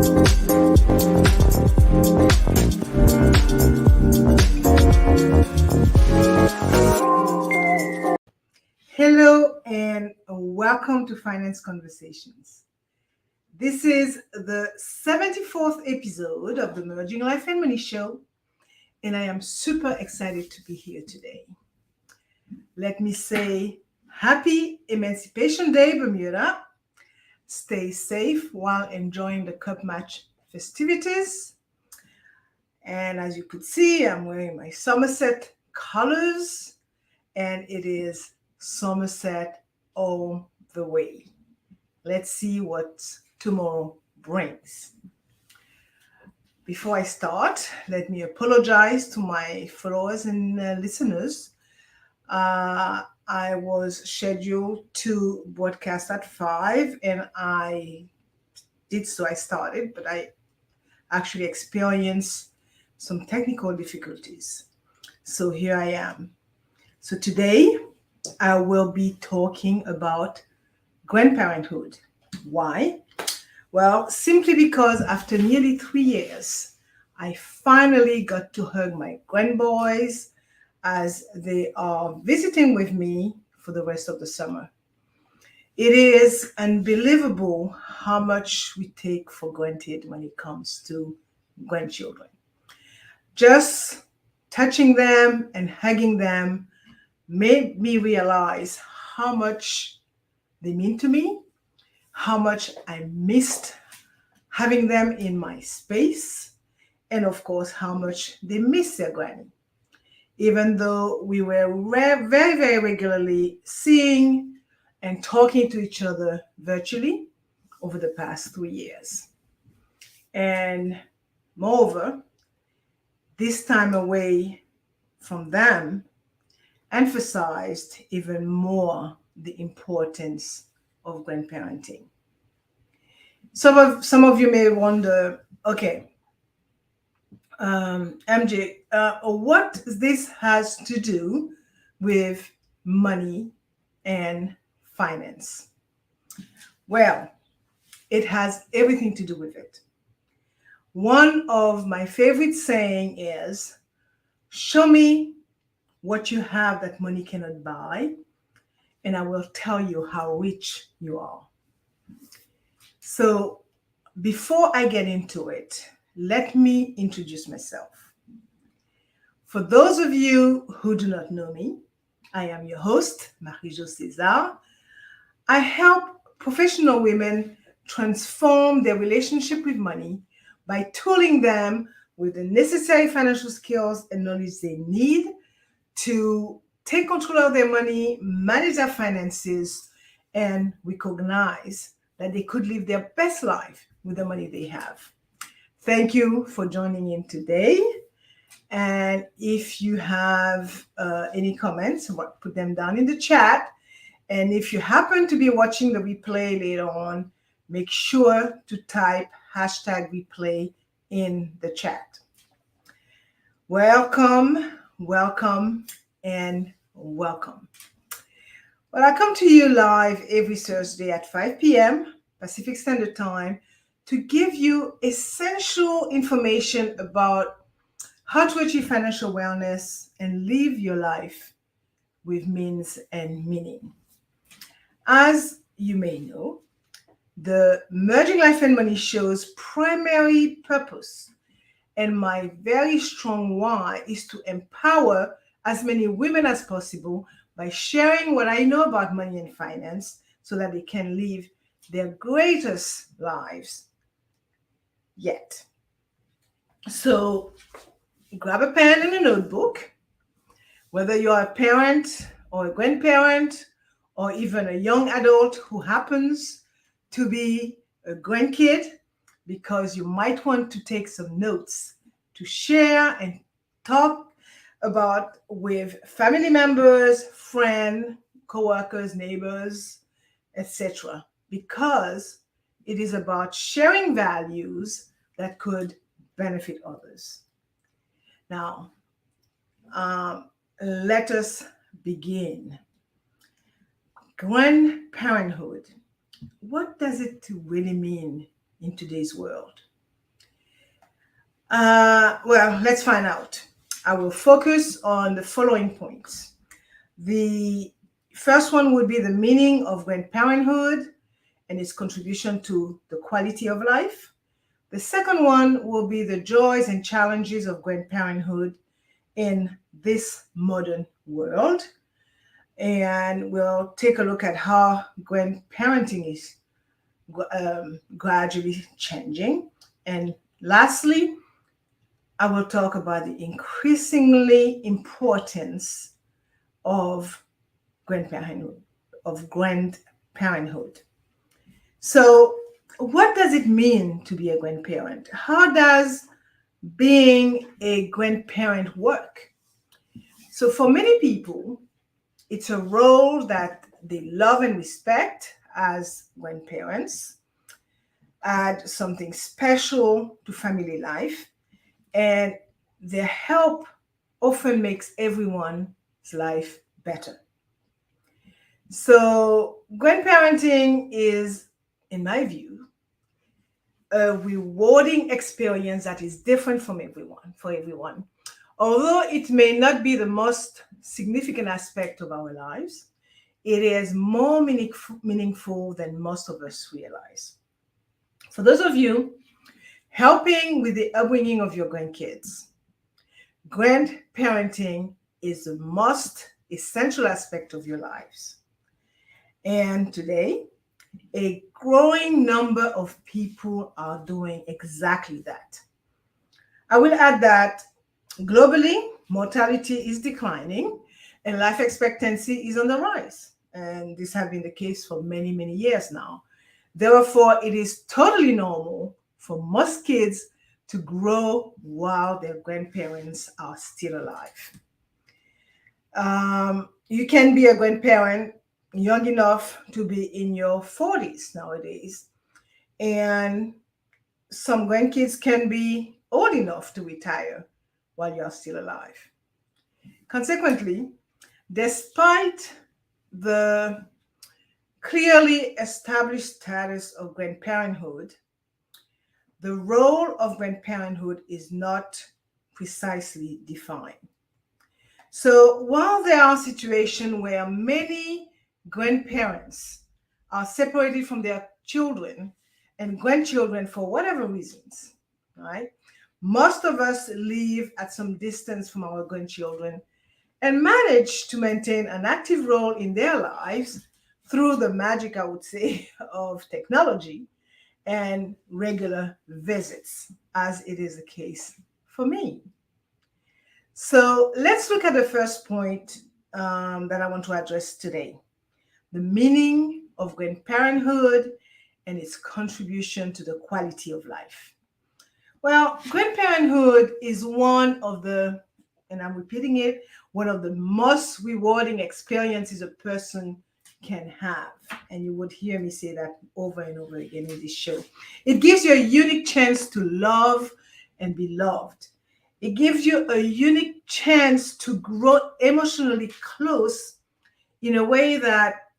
Hello and welcome to Finance Conversations. This is the 74th episode of the Merging Life and Money Show, and I am super excited to be here today. Let me say happy Emancipation Day, Bermuda. Stay safe while enjoying the cup match festivities. And as you could see, I'm wearing my Somerset colors, and it is Somerset all the way. Let's see what tomorrow brings. Before I start, let me apologize to my followers and listeners. I was scheduled to broadcast at 5 and I started, but I actually experienced some technical difficulties. So here I am. So today I will be talking about grandparenthood. Why? Well, simply because after nearly 3 years, I finally got to hug my grandboys as they are visiting with me for the rest of the summer. It is unbelievable how much we take for granted when it comes to grandchildren. Just touching them and hugging them made me realize how much they mean to me, how much I missed having them in my space, and of course, how much they miss their granny. Even though we were very, very regularly seeing and talking to each other virtually over the past 3 years. And moreover, this time away from them emphasized even more the importance of grandparenting. Some of you may wonder, okay, MJ, what this has to do with money and finance? Well, it has everything to do with it. One of my favorite saying is, show me what you have that money cannot buy, and I will tell you how rich you are. So before I get into it, let me introduce myself. For those of you who do not know me, I am your host, Marie-Jo César. I help professional women transform their relationship with money by tooling them with the necessary financial skills and knowledge they need to take control of their money, manage their finances, and recognize that they could live their best life with the money they have. Thank you for joining in today. And if you have any comments, put them down in the chat. And if you happen to be watching the replay later on, make sure to type #replay in the chat. Welcome, welcome, and welcome. Well, I come to you live every Thursday at 5 p.m. Pacific Standard Time to give you essential information about how to achieve financial wellness and live your life with means and meaning. As you may know, the Merging Life and Money Show's primary purpose and my very strong why is to empower as many women as possible by sharing what I know about money and finance so that they can live their greatest lives yet. So grab a pen and a notebook, whether you're a parent or a grandparent or even a young adult who happens to be a grandkid, because you might want to take some notes to share and talk about with family members, friends, co-workers, neighbors, etc. Because it is about sharing values that could benefit others. Now, let us begin. Grandparenthood. What does it really mean in today's world? Well, let's find out. I will focus on the following points. The first one would be the meaning of grandparenthood and its contribution to the quality of life. The second one will be the joys and challenges of grandparenthood in this modern world. And we'll take a look at how grandparenting is gradually changing. And lastly, I will talk about the increasingly importance of grandparenthood, So, what does it mean to be a grandparent? How does being a grandparent work? So, for many people, it's a role that they love and respect as grandparents, add something special to family life, and their help often makes everyone's life better. So, grandparenting is, in my view, a rewarding experience that is different from everyone. Although it may not be the most significant aspect of our lives, it is more meaningful than most of us realize. For those of you helping with the upbringing of your grandkids, grandparenting is the most essential aspect of your lives. And today, a growing number of people are doing exactly that. I will add that globally, mortality is declining and life expectancy is on the rise. And this has been the case for many, many years now. Therefore, it is totally normal for most kids to grow while their grandparents are still alive. You can be a grandparent young enough to be in your 40s nowadays, and some grandkids can be old enough to retire while you're still alive. Consequently, despite the clearly established status of grandparenthood, the role of grandparenthood is not precisely defined. So while there are situations where many grandparents are separated from their children and grandchildren for whatever reasons, right? Most of us live at some distance from our grandchildren and manage to maintain an active role in their lives through the magic, I would say, of technology and regular visits, as it is the case for me. So let's look at the first point that I want to address today: the meaning of grandparenthood and its contribution to the quality of life. Well, grandparenthood is one of the, and I'm repeating it, one of the most rewarding experiences a person can have. And you would hear me say that over and over again in this show. It gives you a unique chance to love and be loved. It gives you a unique chance to grow emotionally close in a way that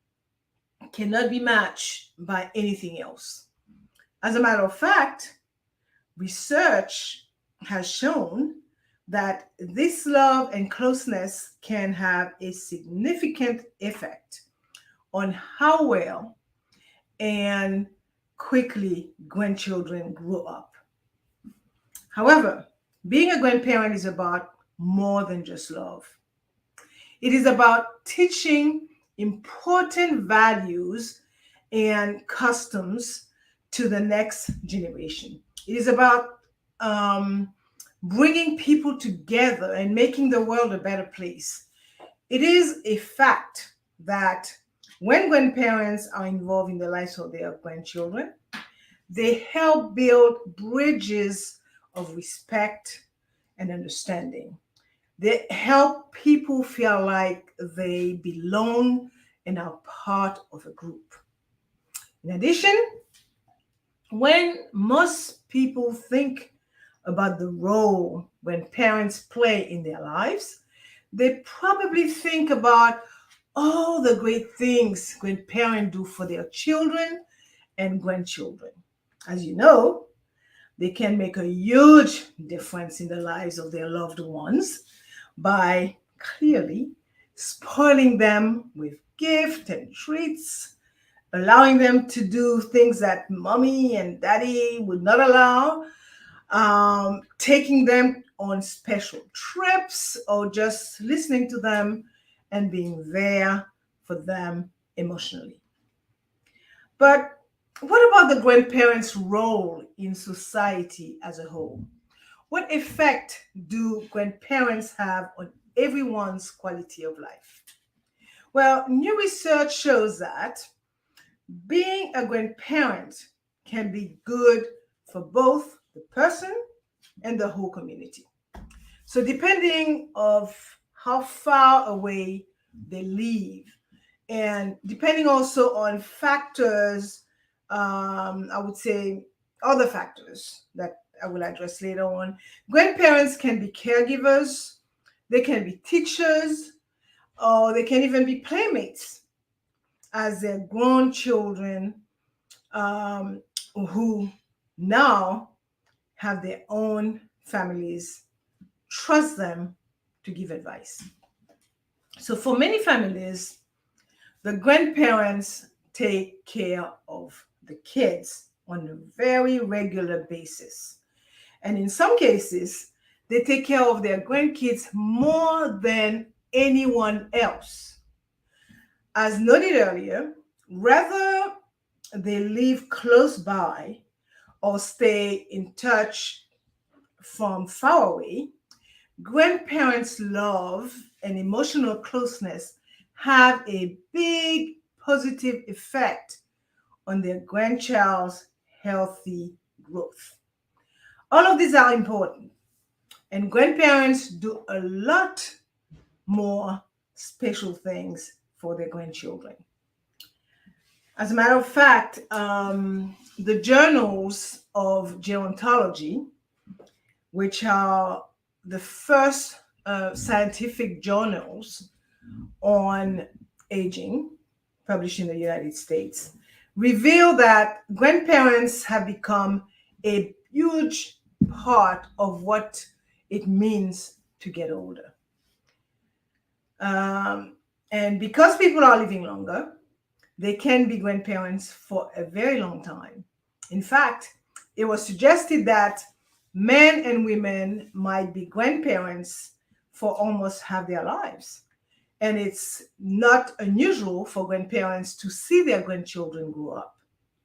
cannot be matched by anything else. As a matter of fact, research has shown that this love and closeness can have a significant effect on how well and quickly grandchildren grow up. However, being a grandparent is about more than just love. It is about teaching important values and customs to the next generation. It is about bringing people together and making the world a better place. It is a fact that when grandparents are involved in the lives of their grandchildren, they help build bridges of respect and understanding. They help people feel like they belong and are part of a group. In addition, when most people think about the role when parents play in their lives, they probably think about all the great things grandparents do for their children and grandchildren. As you know, They can make a huge difference in the lives of their loved ones by clearly spoiling them with gifts and treats, allowing them to do things that mommy and daddy would not allow, taking them on special trips, or just listening to them and being there for them emotionally. But what about the grandparents' role in society as a whole? What effect do grandparents have on everyone's quality of life? Well, new research shows that being a grandparent can be good for both the person and the whole community. So depending of how far away they live, and depending also on factors, I would say other factors that I will address later on. Grandparents can be caregivers, they can be teachers, or they can even be playmates as their grown children, um, who now have their own families trust them to give advice. So for many families, the grandparents take care of the kids on a very regular basis. And in some cases, they take care of their grandkids more than anyone else. As noted earlier, whether they live close by or stay in touch from far away, grandparents' love and emotional closeness have a big positive effect on their grandchild's healthy growth. All of these are important, and grandparents do a lot more special things for their grandchildren. As a matter of fact, the journals of gerontology, which are the first scientific journals on aging, published in the United States, reveal that grandparents have become a huge part of what it means to get older. And because people are living longer, they can be grandparents for a very long time. In fact, it was suggested that men and women might be grandparents for almost half their lives. And it's not unusual for grandparents to see their grandchildren grow up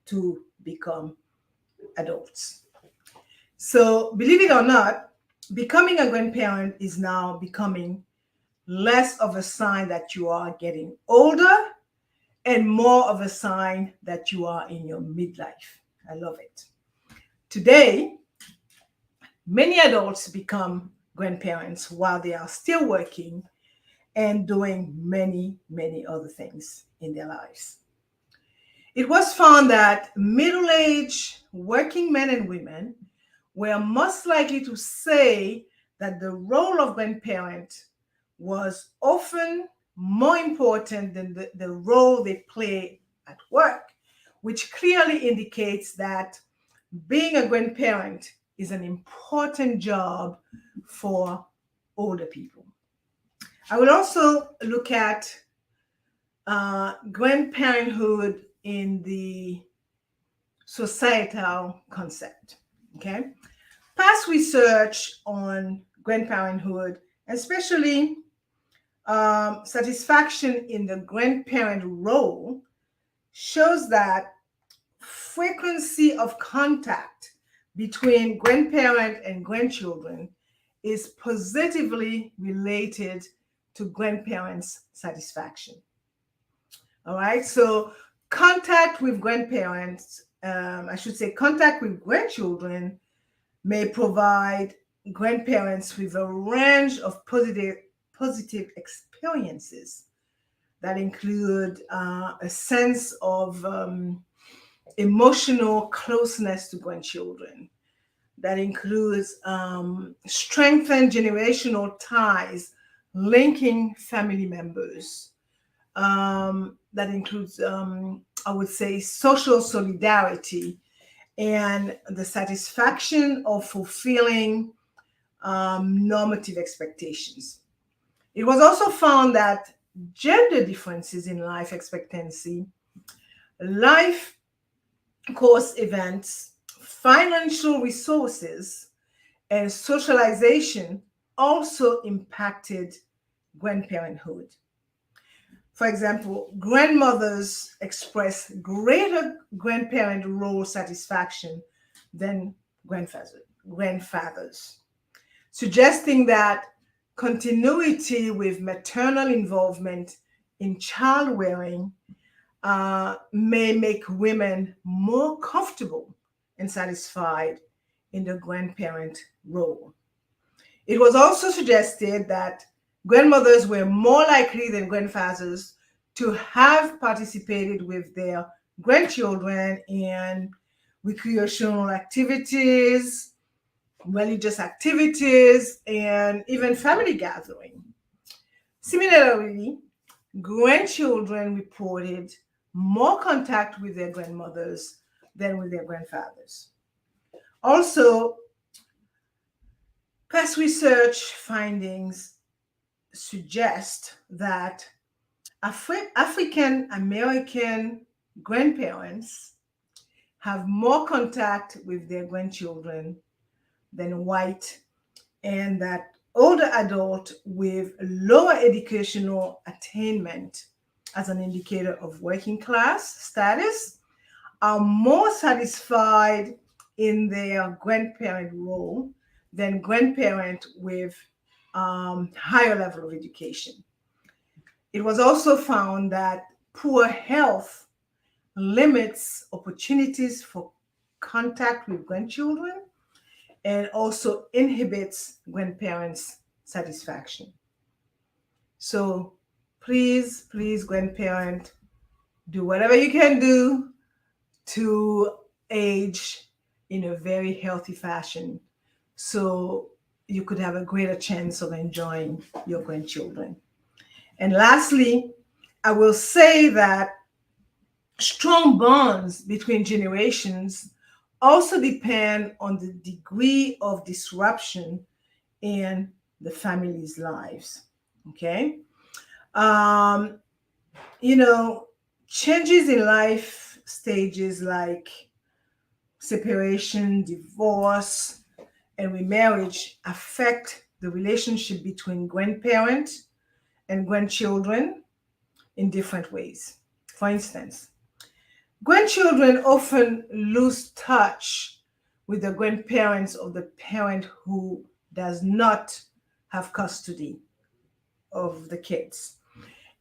to become adults. So, believe it or not, becoming a grandparent is now becoming less of a sign that you are getting older and more of a sign that you are in your midlife. I love it. Today, many adults become grandparents while they are still working and doing many, many other things in their lives. It was found that middle-aged working men and women were most likely to say that the role of grandparent was often more important than the role they play at work, which clearly indicates that being a grandparent is an important job for older people. I will also look at grandparenthood in the societal concept. Okay, past research on grandparenthood, especially satisfaction in the grandparent role, shows that frequency of contact between grandparent and grandchildren is positively related to grandparents' satisfaction. All right, so contact with grandparents, I should say contact with grandchildren, may provide grandparents with a range of positive experiences that include a sense of emotional closeness to grandchildren, that includes strengthened generational ties linking family members, that includes, I would say, social solidarity and the satisfaction of fulfilling normative expectations. It was also found that gender differences in life expectancy, life course events, financial resources, and socialization also impacted grandparenthood. For example, grandmothers express greater grandparent role satisfaction than grandfathers, suggesting that continuity with maternal involvement in child rearing may make women more comfortable and satisfied in the grandparent role. It was also suggested that grandmothers were more likely than grandfathers to have participated with their grandchildren in recreational activities, religious activities, and even family gathering. Similarly, grandchildren reported more contact with their grandmothers than with their grandfathers. Also, past research findings suggest that African American grandparents have more contact with their grandchildren than white, and that older adults with lower educational attainment, as an indicator of working class status, are more satisfied in their grandparent role than grandparent with higher level of education. It was also found that poor health limits opportunities for contact with grandchildren and also inhibits grandparents' satisfaction. So please, grandparent, do whatever you can do to age in a very healthy fashion so you could have a greater chance of enjoying your grandchildren. And lastly, I will say that strong bonds between generations also depend on the degree of disruption in the family's lives. Okay? Um, you know, changes in life stages like separation, divorce, and remarriage affect the relationship between grandparent and grandchildren in different ways. For instance, grandchildren often lose touch with the grandparents of the parent who does not have custody of the kids.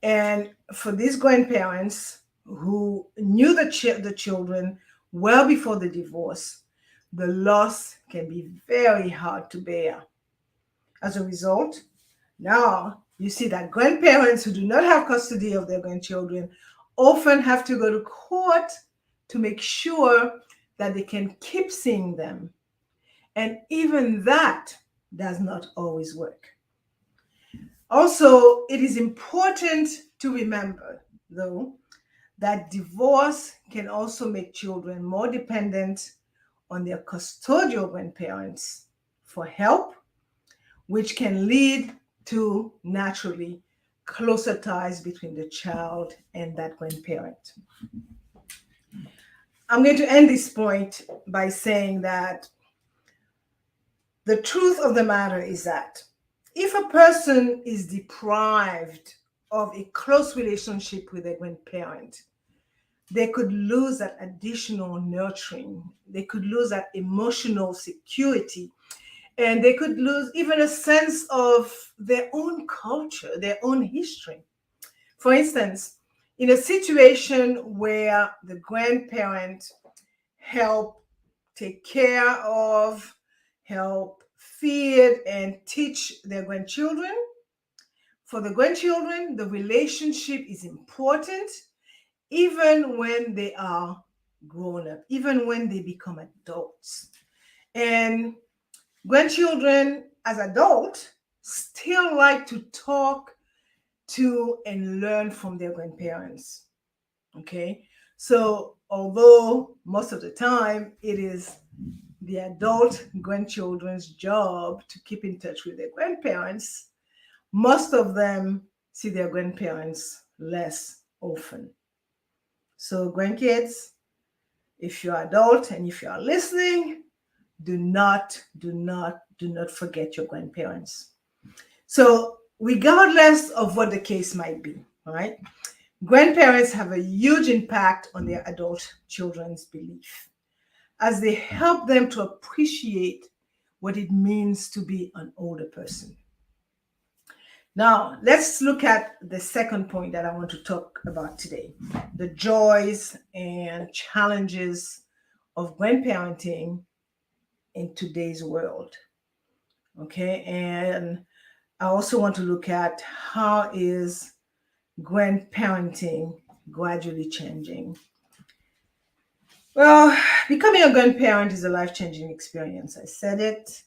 And for these grandparents who knew the children well before the divorce, the loss can be very hard to bear. As a result, now you see that grandparents who do not have custody of their grandchildren often have to go to court to make sure that they can keep seeing them. And even that does not always work. Also, it is important to remember, though, that divorce can also make children more dependent on their custodial grandparents for help, which can lead to naturally closer ties between the child and that grandparent. I'm going to end this point by saying that the truth of the matter is that if a person is deprived of a close relationship with a grandparent, they could lose that additional nurturing, they could lose that emotional security, and they could lose even a sense of their own culture, their own history. For instance, in a situation where the grandparent help take care of, help feed, and teach their grandchildren, for the grandchildren, the relationship is important even when they are grown up, even when they become adults. And grandchildren, as adults, still like to talk to and learn from their grandparents. Okay, so although most of the time it is the adult grandchildren's job to keep in touch with their grandparents, most of them see their grandparents less often. So, grandkids, if you're adult and if you are listening, do not forget your grandparents. So, regardless of what the case might be, right? Grandparents have a huge impact on their adult children's belief as they help them to appreciate what it means to be an older person. Now, let's look at the second point that I want to talk about today, the joys and challenges of grandparenting in today's world. Okay, and I also want to look at how is grandparenting gradually changing. Well, becoming a grandparent is a life-changing experience. I said it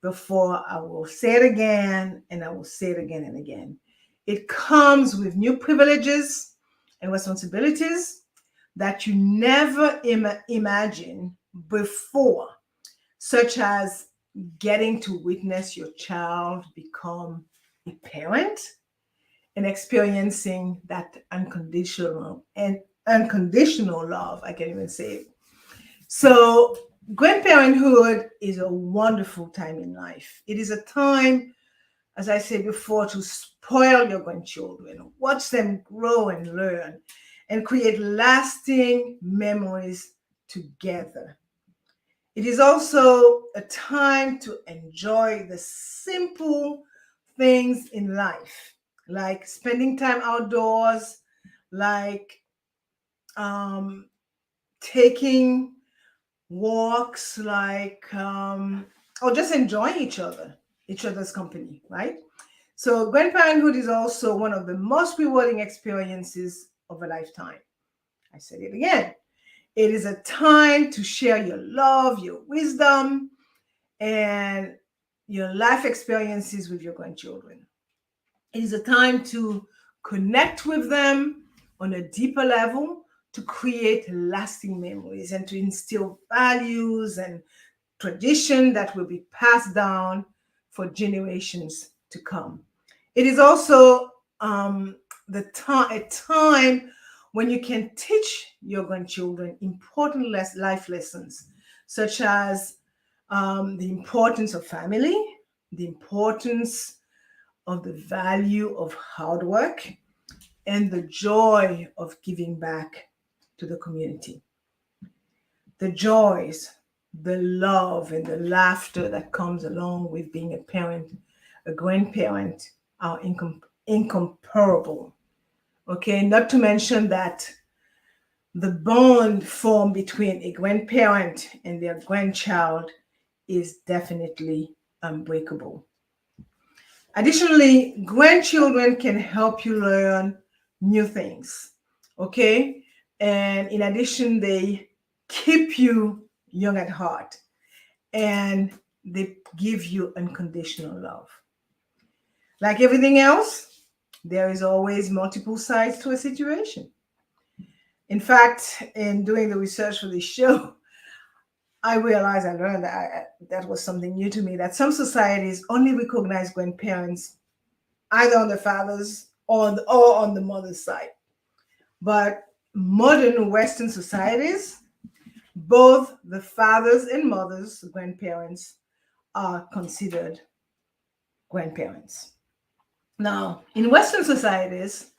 before, I will say it again, and I will say it again and again. It comes with new privileges and responsibilities that you never imagined before, such as getting to witness your child become a parent and experiencing that unconditional love. I can't even say it. So, grandparenthood is a wonderful time in life. It is a time, as I said before, to spoil your grandchildren, watch them grow and learn, and create lasting memories together. It is also a time to enjoy the simple things in life, like spending time outdoors, like taking walks, like or just enjoying each other's company, right? So grandparenthood is also one of the most rewarding experiences of a lifetime. I said it again. It is a time to share your love, your wisdom, and your life experiences with your grandchildren. It is a time to connect with them on a deeper level, to create lasting memories and to instill values and tradition that will be passed down for generations to come. It is also a time when you can teach your grandchildren important life lessons, such as the importance of family, the importance of the value of hard work, and the joy of giving back to the community. The joys, the love, and the laughter that comes along with being a parent, a grandparent, are incomparable. Okay, not to mention that the bond formed between a grandparent and their grandchild is definitely unbreakable. Additionally, grandchildren can help you learn new things. Okay, and in addition, they keep you young at heart and they give you unconditional love. Like everything else, there is always multiple sides to a situation. In fact, in doing the research for this show, I learned that was something new to me, that some societies only recognize grandparents either on the father's or on the mother's side. But modern Western societies, both the fathers and mothers, grandparents, are considered grandparents. Now, in Western societies,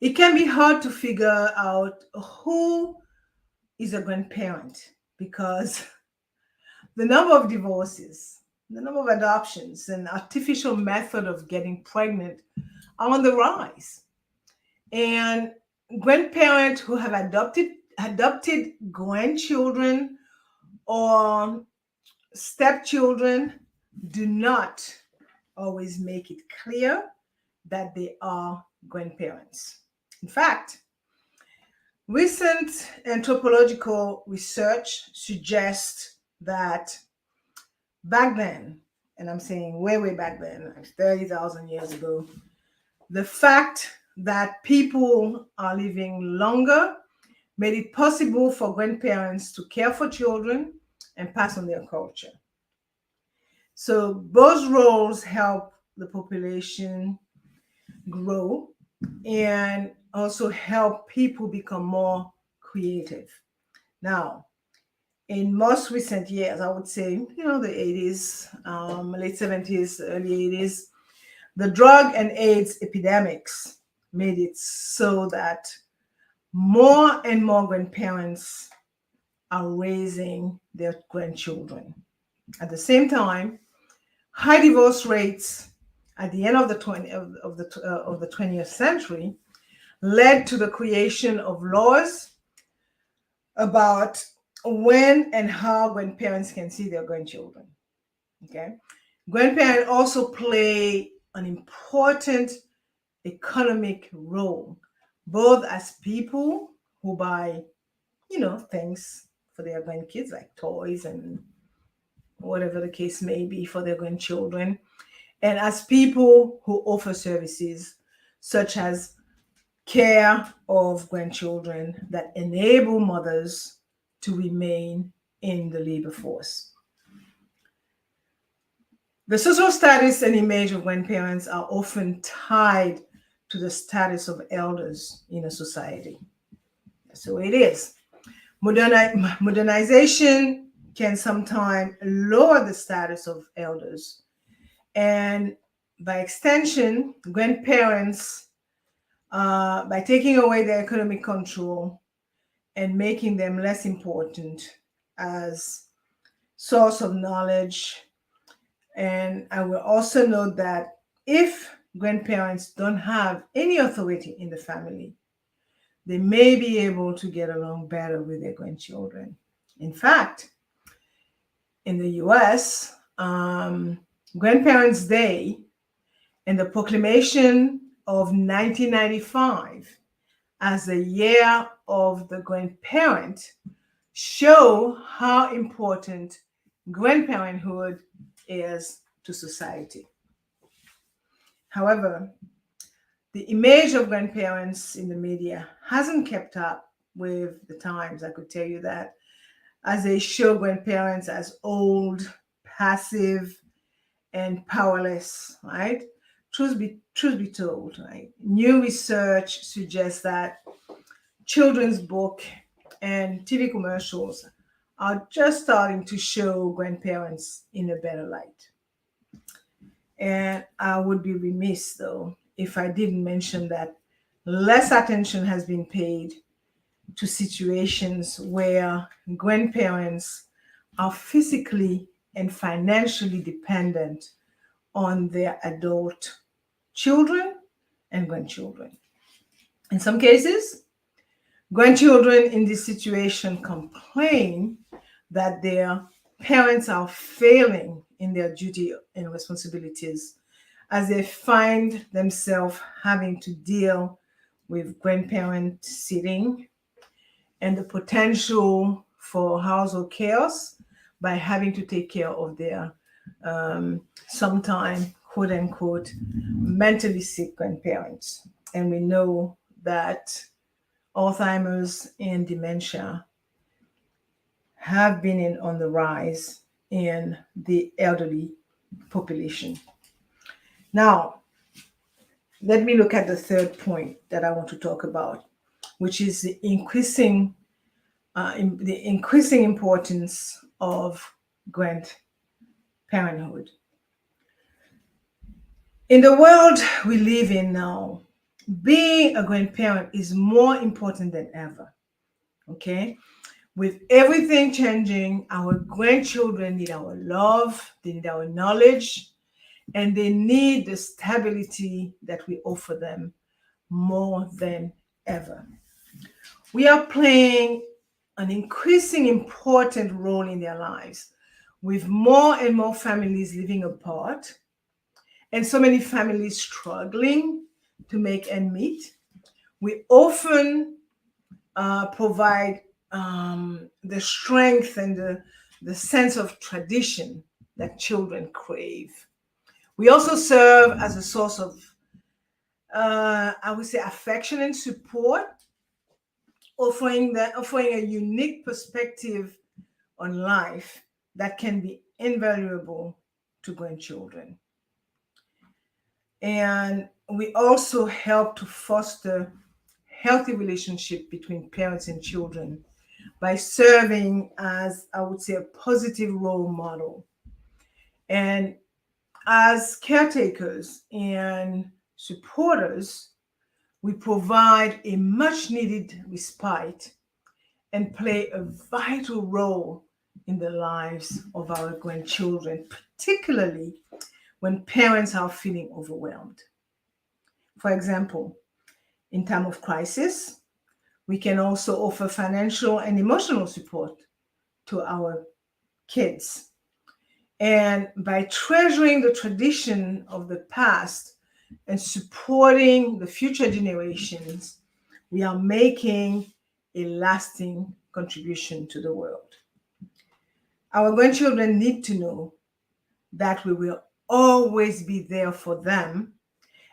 it can be hard to figure out who is a grandparent because the number of divorces, the number of adoptions, and artificial method of getting pregnant are on the rise. And grandparents who have adopted grandchildren or stepchildren do not always make it clear that they are grandparents. In fact, recent anthropological research suggests that back then, and I'm saying way back then, like 30,000 years ago, the fact that people are living longer made it possible for grandparents to care for children and pass on their culture. So both roles help the population grow and also help people become more creative. Now, in most recent years, I would say, the 80s, late 70s, early 80s, the drug and AIDS epidemics made it so that more and more grandparents are raising their grandchildren. At the same time, high divorce rates at the end of the 20th century led to the creation of laws about when and how grandparents can see their grandchildren. Okay, grandparents also play an important economic role, both as people who buy, things for their grandkids, like toys and whatever the case may be for their grandchildren, and as people who offer services such as care of grandchildren that enable mothers to remain in the labor force. The social status and image of grandparents are often tied to the status of elders in a society. That's the way it is. Modernization can sometimes lower the status of elders, and by extension, grandparents, by taking away their economic control and making them less important as source of knowledge. And I will also note that if grandparents don't have any authority in the family, they may be able to get along better with their grandchildren. In fact, in the US, Grandparents' Day and the proclamation of 1995 as the year of the grandparent show how important grandparenthood is to society. However, the image of grandparents in the media hasn't kept up with the times, I could tell you that, as they show grandparents as old, passive, and powerless, right? Truth be told, right? New research suggests that children's book and TV commercials are just starting to show grandparents in a better light. And I would be remiss, though, if I didn't mention that less attention has been paid to situations where grandparents are physically and financially dependent on their adult children and grandchildren. In some cases, grandchildren in this situation complain that their parents are failing in their duty and responsibilities as they find themselves having to deal with grandparent sitting and the potential for household chaos by having to take care of their sometimes quote unquote mentally sick grandparents. And we know that Alzheimer's and dementia have been on the rise in the elderly population. Now, let me look at the third point that I want to talk about, which is the increasing importance of grandparenthood. In the world we live in now, being a grandparent is more important than ever. Okay? With everything changing, our grandchildren need our love, they need our knowledge, and they need the stability that we offer them more than ever. We are playing an increasing important role in their lives, with more and more families living apart, and so many families struggling to make ends meet. We often provide the strength and the sense of tradition that children crave. We also serve as a source of, I would say, affection and support offering a unique perspective on life that can be invaluable to grandchildren. And we also help to foster healthy relationship between parents and children by serving as, I would say, a positive role model. And as caretakers and supporters, we provide a much needed respite and play a vital role in the lives of our grandchildren, particularly when parents are feeling overwhelmed. For example, in time of crisis, we can also offer financial and emotional support to our kids. And by treasuring the tradition of the past and supporting the future generations, we are making a lasting contribution to the world. Our grandchildren need to know that we will always be there for them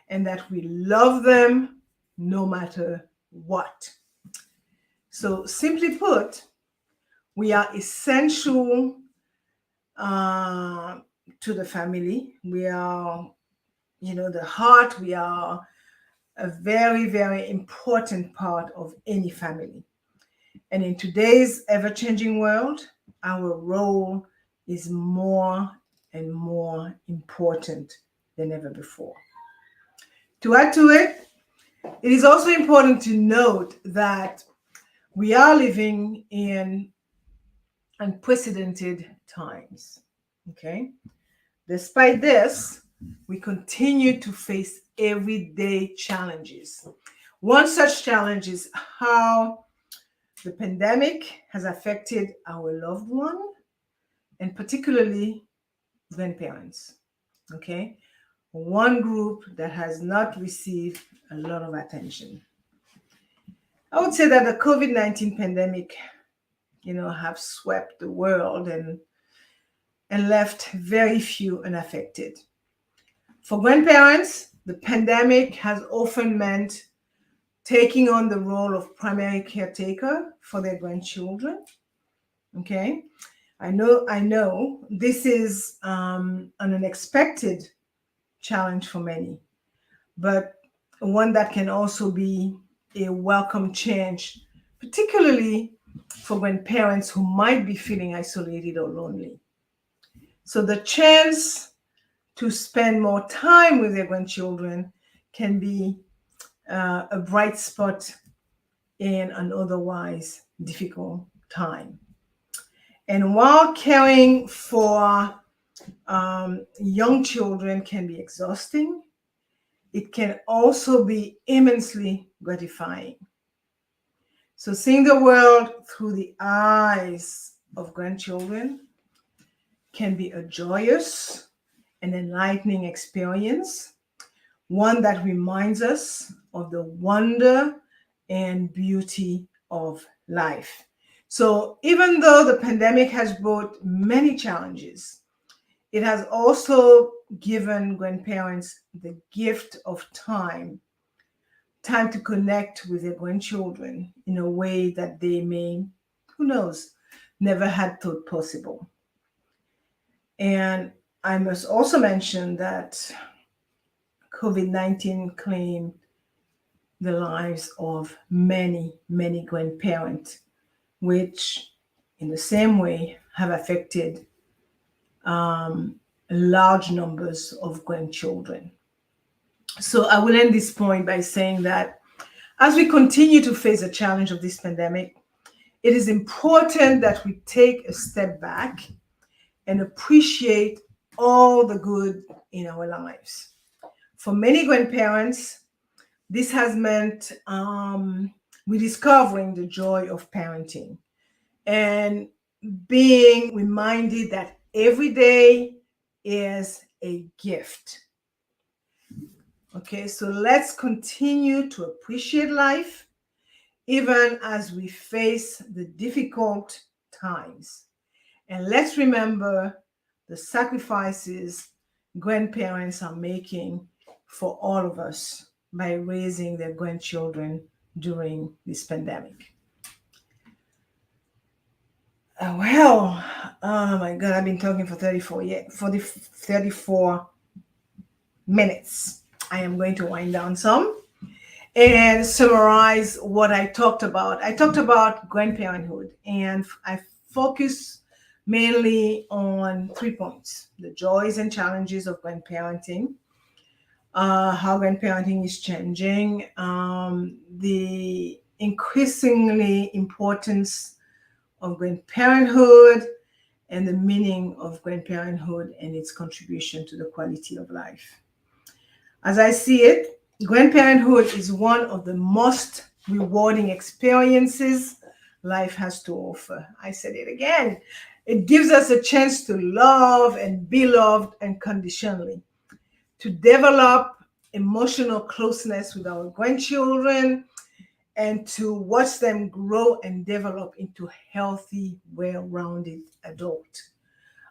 and that we love them no matter what. So, simply put, we are essential to the family. We are, the heart. We are a very, very important part of any family. And in today's ever-changing world, our role is more and more important than ever before. To add to it, it is also important to note that we are living in unprecedented times. Okay? Despite this, we continue to face everyday challenges. One such challenge is how the pandemic has affected our loved one, and particularly grandparents. Okay? One group that has not received a lot of attention. I would say that the COVID-19 pandemic, have swept the world and left very few unaffected. For grandparents, the pandemic has often meant taking on the role of primary caretaker for their grandchildren. Okay, I know this is an unexpected challenge for many, but one that can also be a welcome change, particularly for grandparents who might be feeling isolated or lonely. So the chance to spend more time with their grandchildren can be a bright spot in an otherwise difficult time. And while caring for young children can be exhausting, it can also be immensely gratifying. So seeing the world through the eyes of grandchildren can be a joyous and enlightening experience, one that reminds us of the wonder and beauty of life. So even though the pandemic has brought many challenges, it has also given grandparents the gift of time to connect with their grandchildren in a way that they may, who knows, never had thought possible. And I must also mention that COVID-19 claimed the lives of many, many grandparents, which in the same way have affected large numbers of grandchildren. So I will end this point by saying that as we continue to face the challenge of this pandemic, it is important that we take a step back and appreciate all the good in our lives. For many grandparents, this has meant rediscovering the joy of parenting and being reminded that every day is a gift. Okay, so let's continue to appreciate life even as we face the difficult times. And let's remember the sacrifices grandparents are making for all of us by raising their grandchildren during this pandemic. Well, oh my God, I've been talking for 34 minutes. I am going to wind down some and summarize what I talked about. I talked about grandparenthood, and I focus mainly on 3 points: the joys and challenges of grandparenting, how grandparenting is changing, the increasingly importance of grandparenthood, and the meaning of grandparenthood and its contribution to the quality of life. As I see it, grandparenthood is one of the most rewarding experiences life has to offer. I said it again. It gives us a chance to love and be loved unconditionally, to develop emotional closeness with our grandchildren, and to watch them grow and develop into healthy, well-rounded adults.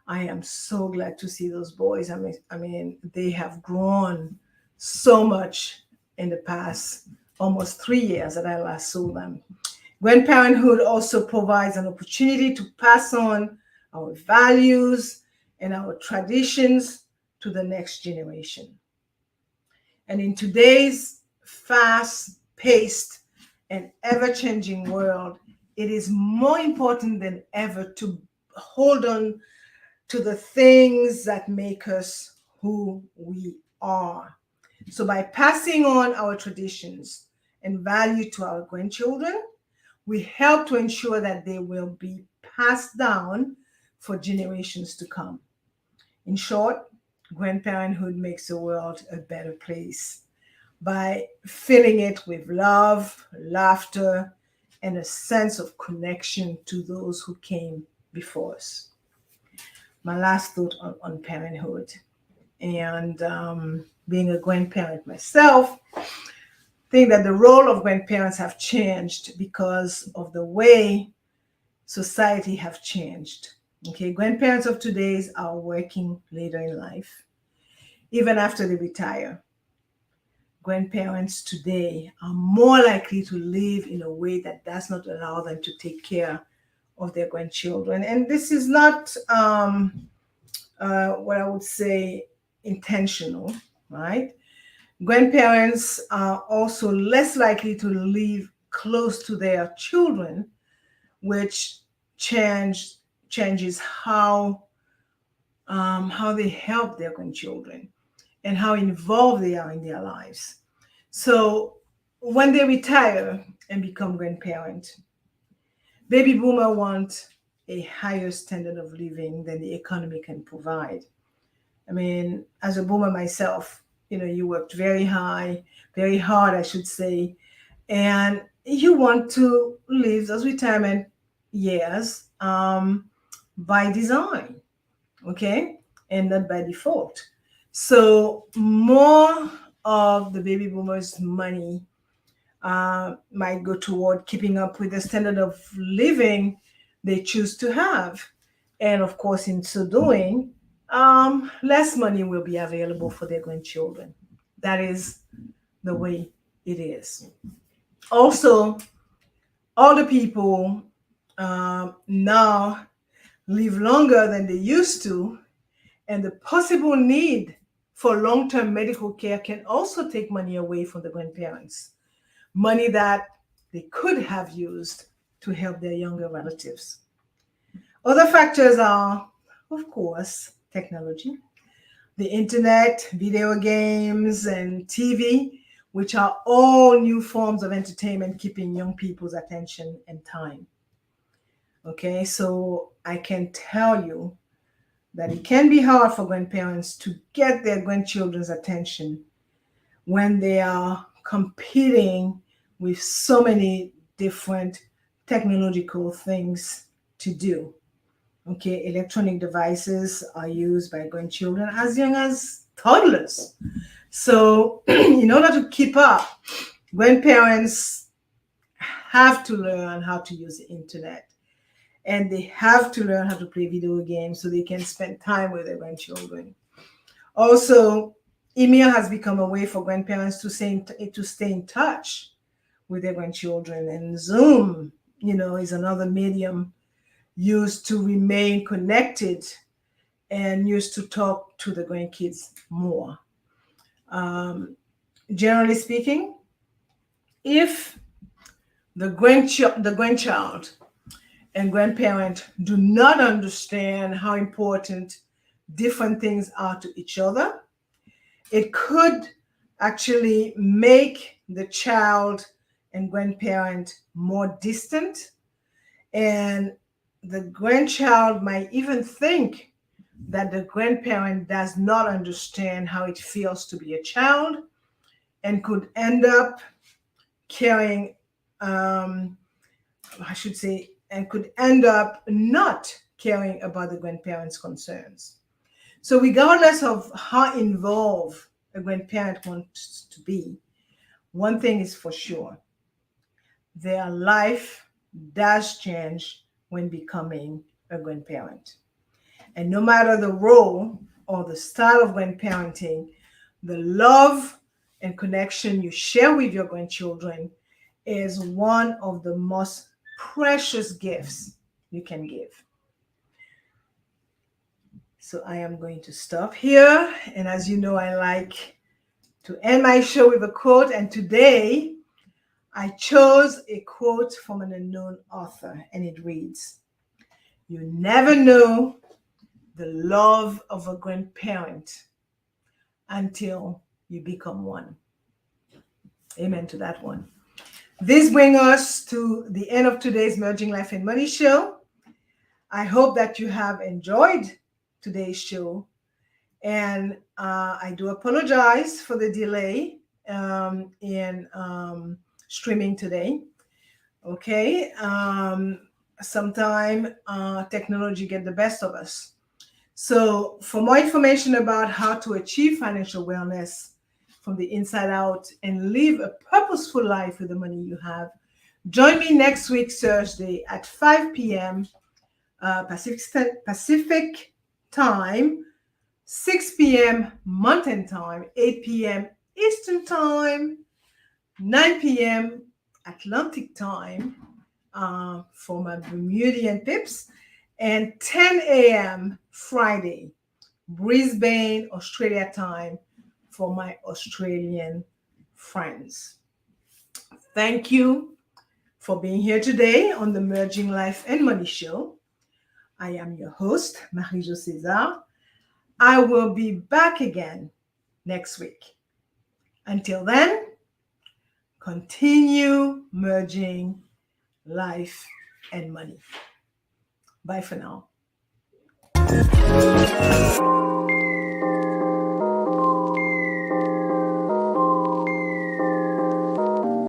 I am so glad to see those boys. I mean, they have grown so much in the past almost 3 years that I last saw them. Grandparenthood also provides an opportunity to pass on our values and our traditions to the next generation. And in today's fast paced and ever changing world, it is more important than ever to hold on to the things that make us who we are. So, by passing on our traditions and value to our grandchildren, we help to ensure that they will be passed down for generations to come. In short, grandparenthood makes the world a better place by filling it with love, laughter, and a sense of connection to those who came before us. My last thought on parenthood and being a grandparent myself, I think that the role of grandparents have changed because of the way society have changed. Okay, grandparents of today are working later in life, even after they retire. Grandparents today are more likely to live in a way that does not allow them to take care of their grandchildren. And this is not what I would say intentional, right? Grandparents are also less likely to live close to their children, which changes how they help their grandchildren and how involved they are in their lives. So when they retire and become grandparent, baby boomer want a higher standard of living than the economy can provide. I mean, as a boomer myself, you worked very hard, I should say, and you want to live those retirement years by design, okay, and not by default. So more of the baby boomers' money might go toward keeping up with the standard of living they choose to have. And of course, in so doing, less money will be available for their grandchildren. That is the way it is. Also, older people now live longer than they used to, and the possible need for long-term medical care can also take money away from the grandparents, money that they could have used to help their younger relatives. Other factors are, of course, technology, the internet, video games, and TV, which are all new forms of entertainment keeping young people's attention and time. Okay, so I can tell you that it can be hard for grandparents to get their grandchildren's attention when they are competing with so many different technological things to do. Okay, electronic devices are used by grandchildren as young as toddlers. So, in order to keep up, grandparents have to learn how to use the internet, and they have to learn how to play video games so they can spend time with their grandchildren. Also, email has become a way for grandparents to stay in touch with their grandchildren, and Zoom, is another medium used to remain connected and used to talk to the grandkids more. Generally speaking, if the grandchild and grandparent do not understand how important different things are to each other, it could actually make the child and grandparent more distant, and the grandchild might even think that the grandparent does not understand how it feels to be a child, and could end up caring, I should say, and could end up not caring about the grandparents' concerns. So regardless of how involved a grandparent wants to be, one thing is for sure: their life does change when becoming a grandparent. And no matter the role or the style of grandparenting, the love and connection you share with your grandchildren is one of the most precious gifts you can give. So I am going to stop here. And as you know, I like to end my show with a quote. And today I chose a quote from an unknown author, and it reads, "You never know the love of a grandparent until you become one." Amen to that one. This brings us to the end of today's Merging Life and Money show. I hope that you have enjoyed today's show. And I do apologize for the delay in streaming today. Okay. Sometime technology get the best of us. So for more information about how to achieve financial wellness from the inside out and live a purposeful life with the money you have, join me next week, Thursday at 5 p.m. Pacific time, 6 p.m. Mountain time, 8 p.m. Eastern time, 9 p.m. Atlantic time for my Bermudian pips, and 10 a.m. Friday, Brisbane, Australia time for my Australian friends. Thank you for being here today on the Merging Life and Money show. I am your host, Marie-Jo César. I will be back again next week. Until then, continue merging life and money. Bye for now.